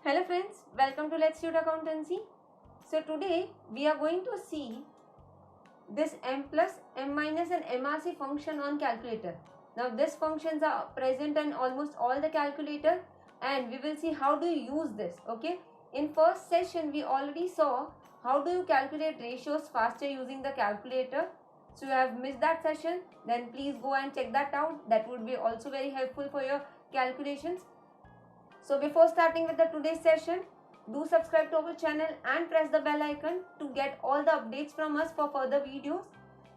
Hello friends, welcome to Letstute Accountancy. So today we are going to see this M plus, M minus and MRC function on calculator. Now these functions are present in almost all the calculator and we will see how do you use this. Okay, in first session we already saw how do you calculate ratios faster using the calculator. So you have missed that session, then please go and check that out. That would be also very helpful for your calculations. So before starting with the today's session, do subscribe to our channel and press the bell icon to get all the updates from us for further videos.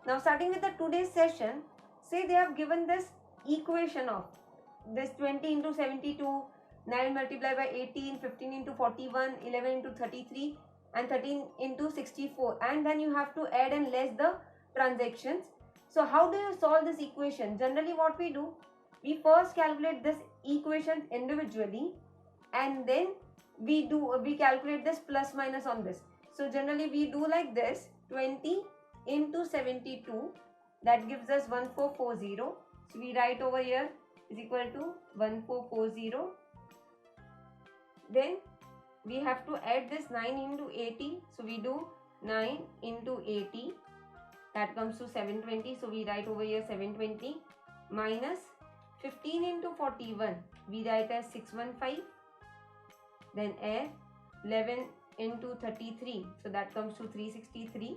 Now starting with the today's session, say they have given this equation of this 20 into 72, 9 multiplied by 18, 15 into 41, 11 into 33 and 13 into 64, and then you have to add and less the transactions. So how do you solve this equation? Generally what we do, we first calculate this equation individually and then we calculate this plus minus on this. So generally we do like this, 20 into 72, that gives us 1440. So we write over here is equal to 1440. Then we have to add this 9 into 80. So we do 9 into 80, that comes to 720. So we write over here 720 minus 15 into 41, we write as 615. Then add 11 into 33, so that comes to 363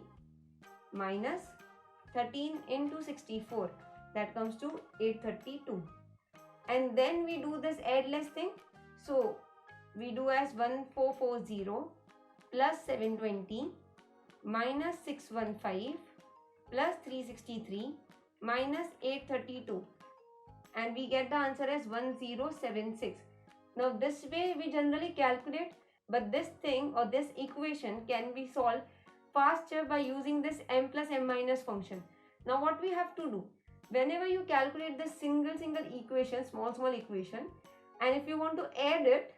minus 13 into 64, that comes to 832. And then we do this add less thing. So we do as 1440 plus 720 minus 615 plus 363 minus 832. And we get the answer as 1076. Now this way we generally calculate, but this thing or this equation can be solved faster by using this M plus M minus function. Now what we have to do, whenever you calculate this single equation, small equation, and if you want to add it,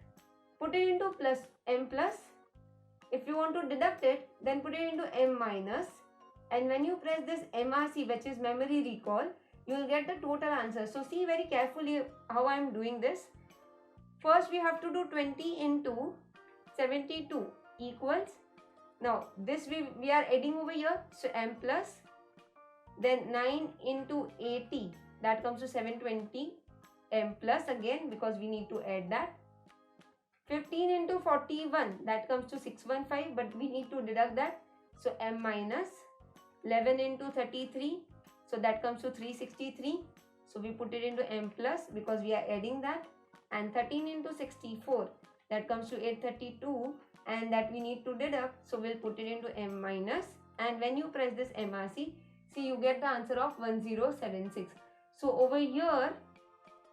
put it into plus M plus. If you want to deduct it, then put it into M minus. And when you press this MRC, which is memory recall, you will get the total answer. So see very carefully how I am doing this. First we have to do 20 into 72 equals, now this we are adding over here, so M plus, then 9 into 80, that comes to 720, M plus again because we need to add that. 15 into 41, that comes to 615, but we need to deduct that, so M minus. 11 into 33, so that comes to 363, so we put it into M plus because we are adding that. And 13 into 64, that comes to 832, and that we need to deduct, so we'll put it into M minus. And when you press this MRC, see you get the answer of 1076. So over here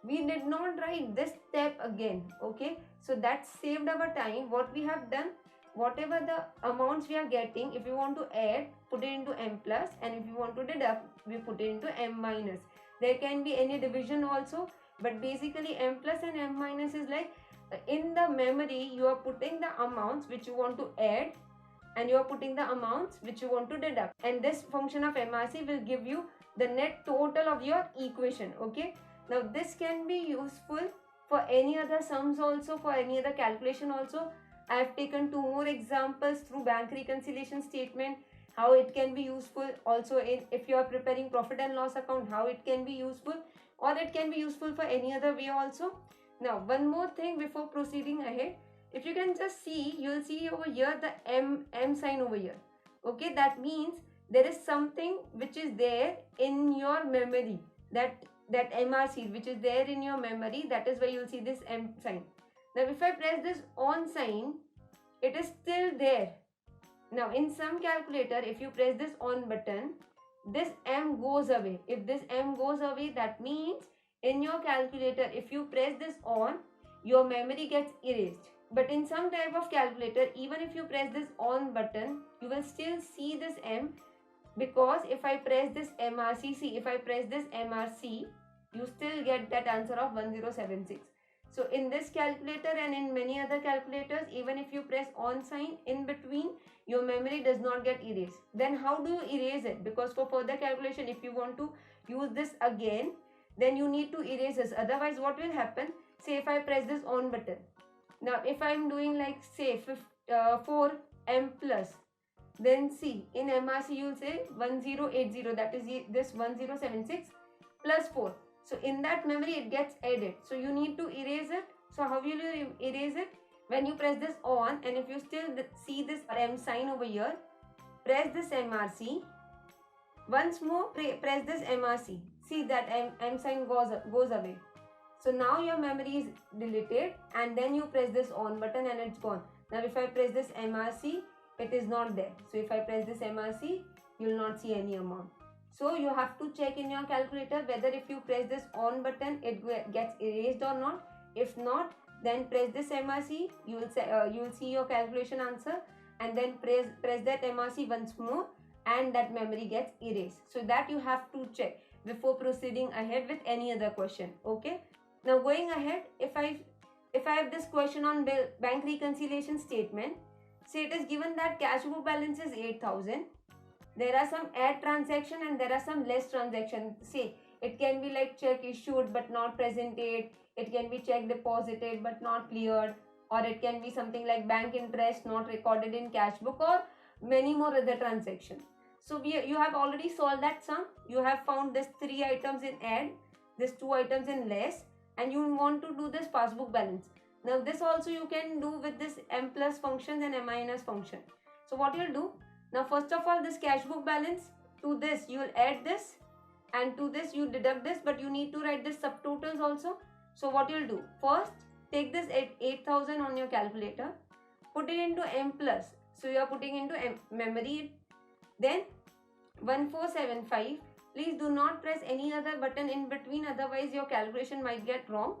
we did not write this step again. Okay, so that saved our time. What we have done, whatever the amounts we are getting, if you want to add, put it into M plus, and if you want to deduct, we put it into M minus. There can be any division also, but basically M plus and M minus is like in the memory you are putting the amounts which you want to add and you are putting the amounts which you want to deduct, and this function of MRC will give you the net total of your equation. Okay, now this can be useful for any other sums also, for any other calculation also. I have taken 2 more examples through bank reconciliation statement, how it can be useful. Also if you are preparing profit and loss account, how it can be useful, or it can be useful for any other way also. Now one more thing before proceeding ahead, if you can just see, you will see over here the M sign over here. Okay, that means there is something which is there in your memory, that MRC which is there in your memory, that is why you will see this M sign. Now if I press this on sign, it is still there. Now in some calculator, if you press this on button, this M goes away. If this M goes away, that means in your calculator, if you press this on, your memory gets erased. But in some type of calculator, even if you press this on button, you will still see this M, because if I press this MRC, see, if I press this MRC, you still get that answer of 1076. So in this calculator and in many other calculators, even if you press on sign in between, your memory does not get erased. Then how do you erase it? Because for further calculation, if you want to use this again, then you need to erase this. Otherwise what will happen? Say if I press this on button, Now if I am doing like say 4 M plus, then see in MRC you will say 1080, that is this 1076 plus 4. So in that memory it gets added, so you need to erase it. So how will you erase it? When you press this on, and if you still see this M sign over here, press this MRC. Once more press this MRC. See that M sign goes away. So now your memory is deleted, and then you press this on button and it's gone. Now if I press this MRC, it is not there. So if I press this MRC, you will not see any amount. So you have to check in your calculator whether if you press this on button, it gets erased or not. If not, then press this MRC. You will see your calculation answer, and then press that MRC once more, and that memory gets erased. So that you have to check before proceeding ahead with any other question. Okay. Now going ahead, if I have this question on bank reconciliation statement, say it is given that cash book balance is 8,000. There are some add transaction and there are some less transaction. Say it can be like check issued but not presented. It can be check deposited but not cleared, or it can be something like bank interest not recorded in cash book, or many more other transactions. So you have already solved that sum. You have found this 3 items in add, this 2 items in less, and you want to do this passbook balance. Now this also you can do with this M plus functions and M minus function. So what you'll do, now first of all, this cash book balance, to this you will add this, and to this you deduct this, but you need to write this subtotals also. So what you'll do, first take this 8,000 on your calculator, put it into M plus. So you are putting into memory, then 1475. Please do not press any other button in between, otherwise your calculation might get wrong.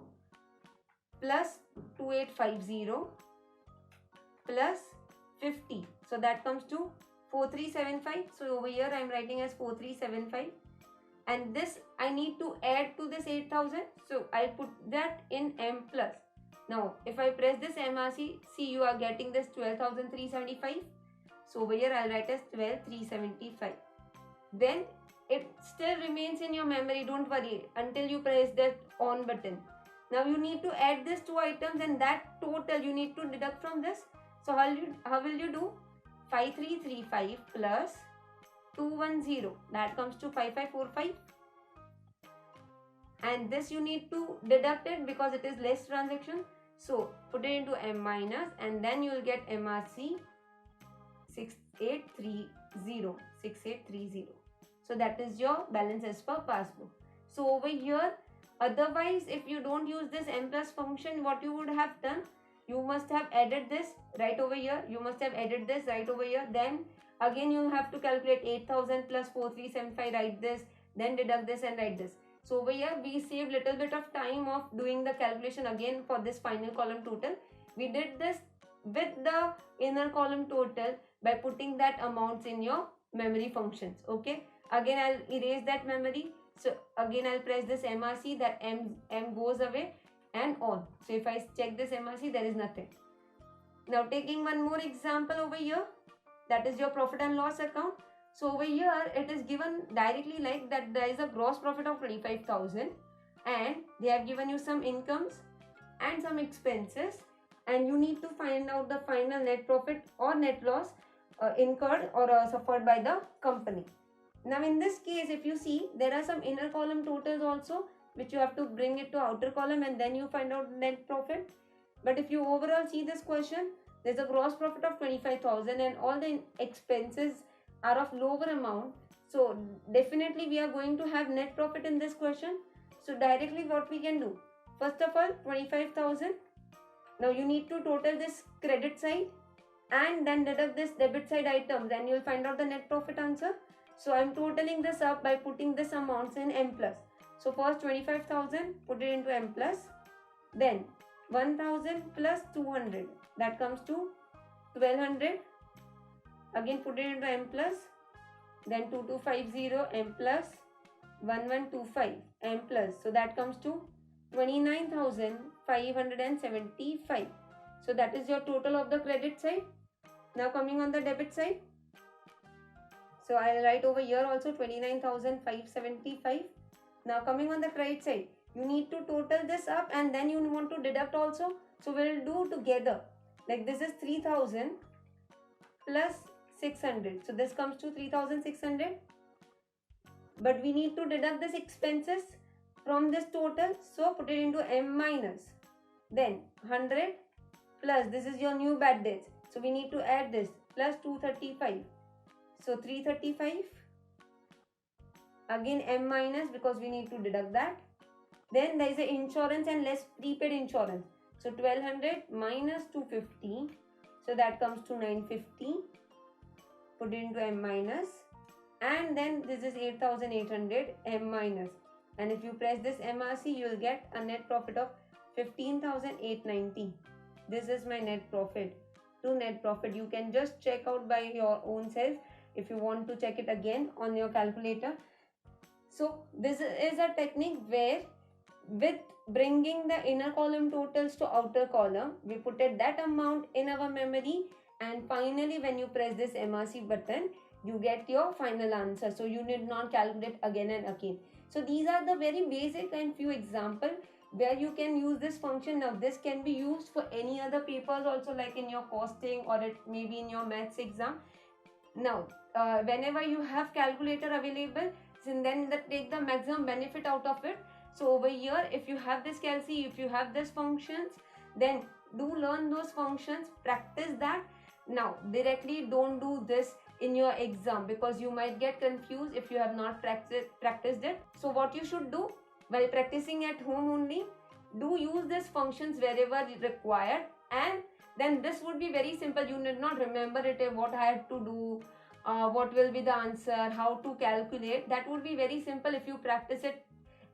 Plus 2850 plus 50. So that comes to 4375. So over here I am writing as 4375. And this I need to add to this 8,000. So I'll put that in M plus. Now if I press this MRC, see you are getting this 12,375. So over here I'll write as 12,375. Then it still remains in your memory, don't worry, until you press that on button. Now you need to add these 2 items, and that total you need to deduct from this. So how will you do? 5335 plus 210, that comes to 5545. And this you need to deduct it because it is less transaction. So put it into M minus, and then you will get MRC 6830. So that is your balance as per passbook. So over here, otherwise if you don't use this M plus function, what you would have done, you must have added this right over here. You must have added this right over here. Then again you have to calculate 8,000 plus 4375, write this, then deduct this and write this. So over here we saved little bit of time of doing the calculation again for this final column total. We did this with the inner column total by putting that amounts in your memory functions. Okay. Again I'll erase that memory. So again I'll press this MRC, that M goes away, and on. So if I check this MRC, there is nothing. Now taking one more example over here, that is your profit and loss account. So over here it is given directly like that there is a gross profit of 25,000, and they have given you some incomes and some expenses, and you need to find out the final net profit or net loss incurred or suffered by the company. Now in this case, if you see, there are some inner column totals also, which you have to bring it to outer column, and then you find out net profit. But if you overall see this question, there's a gross profit of 25,000 and all the expenses are of lower amount. So definitely we are going to have net profit in this question. So directly what we can do, first of all 25,000. Now you need to total this credit side and then deduct this debit side items, and you'll find out the net profit answer. So I'm totaling this up by putting this amounts in M plus. So first 25,000, put it into M plus. Then 1,000 plus 200, that comes to 1,200. Again put it into M plus. Then 2250 M plus. 1125 M plus. So that comes to 29,575. So that is your total of the credit side. Now coming on the debit side. So I'll write over here also 29,575. Now coming on the credit side, you need to total this up and then you want to deduct also So we'll do together. Like this is 3000 plus 600. So this comes to 3600. But we need to deduct this expenses from this total. So put it into M minus. Then 100 plus, this is your new bad debts. So we need to add this plus 235. So 335. Again M minus because we need to deduct that. Then there is a insurance and less prepaid insurance. So 1200 minus 250. So that comes to 950. Put it into M minus. And then this is 8800 M minus. And if you press this MRC, you will get a net profit of 15,890. This is my net profit. To net profit, you can just check out by your own self if you want to check it again on your calculator. So this is a technique where with bringing the inner column totals to outer column, we put that amount in our memory, and finally when you press this MRC button, you get your final answer. So you need not calculate again and again. So these are the very basic and few examples where you can use this function. Now this can be used for any other papers also, like in your costing or it may be in your maths exam. Now whenever you have calculator available, then take the maximum benefit out of it. So over here, if you have this calci, if you have this functions, then do learn those functions, practice that. Now directly don't do this in your exam because you might get confused if you have not practiced it. So what you should do while practicing at home only, do use these functions wherever required, and then this would be very simple. You need not remember it, what I have to do, what will be the answer, how to calculate. That would be very simple if you practice it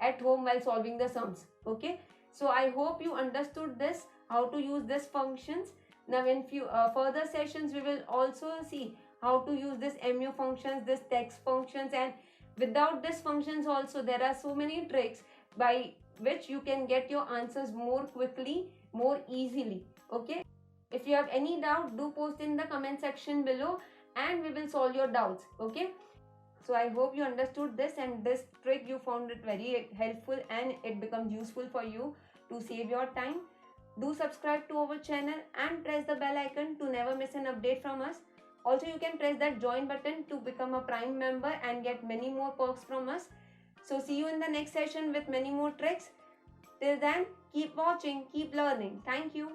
at home while solving the sums. Okay, so I hope you understood this, how to use these functions. Now in few further sessions, we will also see how to use this MU functions, this text functions, and without these functions also there are so many tricks by which you can get your answers more quickly, more easily. Okay, if you have any doubt, do post in the comment section below and we will solve your doubts. Okay, so I hope you understood this, and this trick you found it very helpful and it becomes useful for you to save your time. Do subscribe to our channel and press the bell icon to never miss an update from us. Also, you can press that join button to become a Prime member and get many more perks from us. So see you in the next session with many more tricks. Till then, keep watching, keep learning. Thank you.